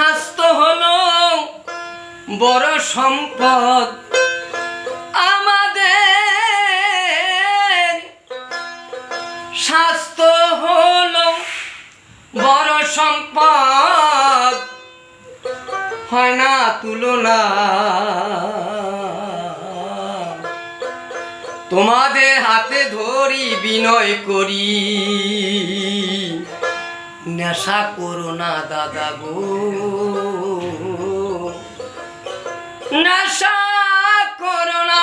স্বাস্থ্য হলো বড় সম্পদ আমাদের, স্বাস্থ্য হলো বড় সম্পদ, হয় না তুলনা। তোমাদের হাতে ধরি বিনয় করি, নেশা করো না দাদা গো, নেশা করো না।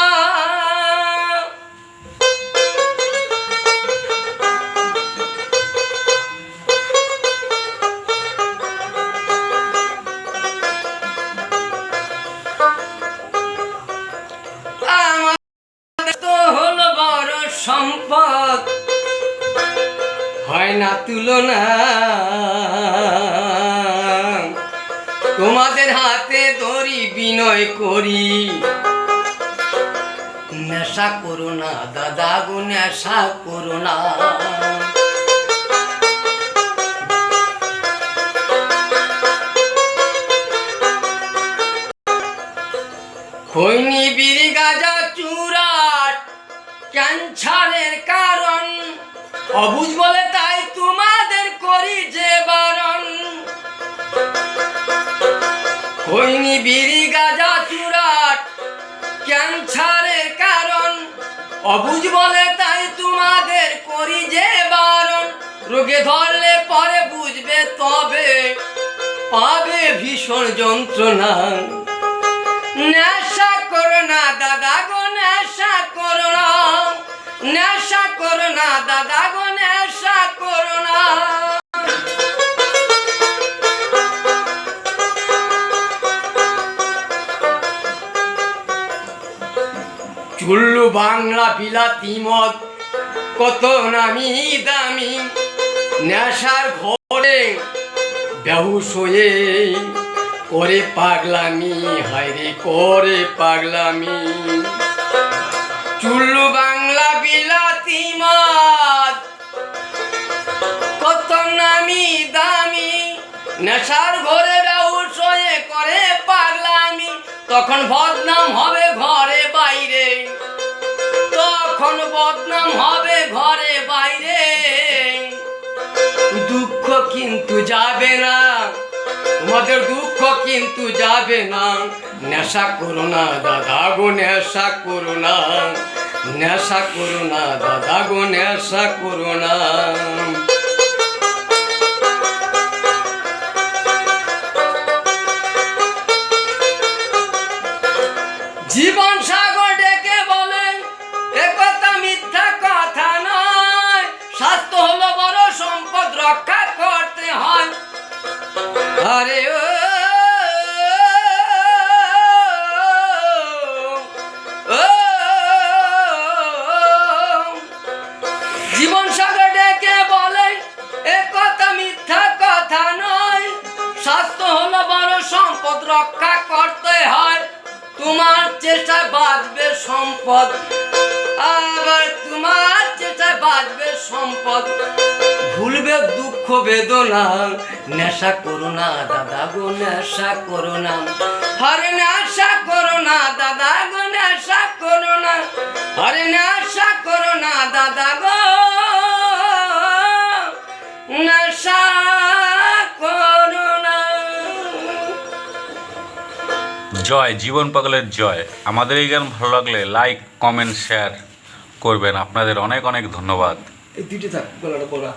আমাদের তো হলো বড় সম্পদ, হয় না তুলনা। তোমাদের হাতে ধরি বিনয় করি, নেশা করো না দাদা গো, নেশা করো না। খৈনি বিড়ি গাঁজা চুরাট ক্যান্সারের কারণ, অবুঝ বলে তাই তোমাদের করি যে বারণ। খৈনি বিড়ি গাঁজা চুরাট ক্যান্সারের কারণ, অবুঝ বলে তাই তোমাদের করি যে বারণ। রোগে ধরলে পরে বুঝবে, তবে পাবে ভীষণ যন্ত্রণা। নেশা করো না দাদা গো, নেশা করো না, নেশা করো না দাদা গো, নেশা করো না। চুল্লু বাংলা বিলাতি মদ কত নামি দামি, নেশার ঘরে বেহুশ হয়ে করে পাগলামি, হায়রে করে পাগলামি। চুল্লু বাংলা বিলাতি মদ কত নামি দামি, নেশার ঘরে বেহুশ হয়ে করে পাগলামি। তখন বদনাম হবে ঘরে বাইরে, তখন বদনাম হবে ঘরে বাইরে। দুঃখ কিন্তু যাবে না, তোমাদের দুঃখ কিন্তু যাবে না। নেশা করো না দাদা গো, নেশা করো না, নেশা করো না দাদা গো, নেশা করো না। জীবন সাগর ডেকে বলে একথা মিথ্যা কথা নয়, স্বাস্থ্য হলো বড় সম্পদ, রক্ষা করতে হয়। আরে ও জীবন সাগর ডেকে বলে একথা মিথ্যা কথা নয়, স্বাস্থ্য হলো বড় সম্পদ, রক্ষা করতে হয়। তোমার চেষ্টায় বাঁচবে সম্পদ, আবার তোমার চেষ্টায় বাঁচবে সম্পদ, ভুলবে দুঃখ বেদনা। নেশা করো না দাদা গো, নেশা করো না, হরে নেশা করো না দাদা গো, নেশা করো না, হরে নেশা করো না দাদা গো, নেশা করো না। জয় জীবন পাগলের জয়। আমাদের এই গান ভালো লাগলে লাইক, কমেন্ট, শেয়ার করবেন। আপনাদের অনেক অনেক ধন্যবাদ। এই দুইটা থাক, গলাটা পড়া।